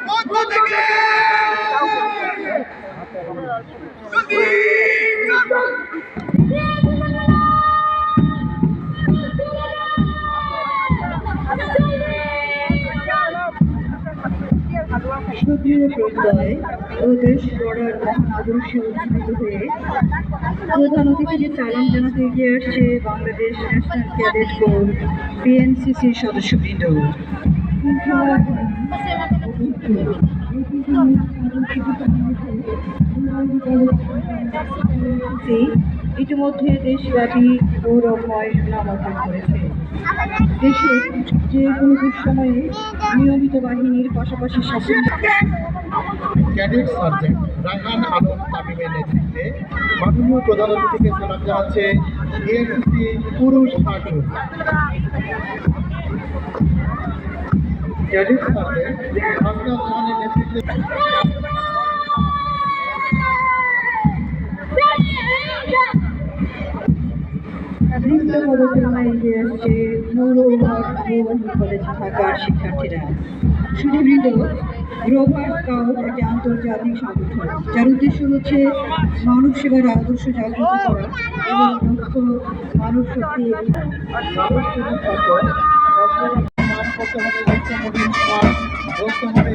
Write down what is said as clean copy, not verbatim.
মধ্য থেকে সুদৃঢ় প্রত্যয় ও দেশ গড়ার মহান আদর্শে উজ্জীবিত হয়ে প্রধান অতিথিকে সালাম জানাতে এগিয়ে আসছে বাংলাদেশ ন্যাশনাল ক্যাডেট কোর বিএনসিসির সদস্যবৃন্দ। ইতিমধ্যে দেশব্যাপী গৌরবময় সুনাম অর্জন করেছে। দেশের যে কোনো দুঃসময়ে নিয়মিত বাহিনীর পাশাপাশি ক্যাডেট সার্জেন্ট রায়হান আলম তামিমের নেতৃত্বে মাননীয় প্রধান অতিথিকে সালাম জানাচ্ছে বিএনসিসি পুরুষ প্লাটুন। ক্যাডেট সার্জেন্ট হাসনাত জাহানের নেতৃত্বে পদচারণায় এগিয়ে আসছে মৌলভীবাজার কলেজ ঢাকার শিক্ষার্থীরা। সুধীবৃন্দ, রোভার স্কাউট একটি আন্তর্জাতিক সংগঠন যার উদ্দেশ্য হচ্ছে মানব সেবার আদর্শ জাগ্রত করা এবং লক্ষ্য মানব শক্তি করতে হবে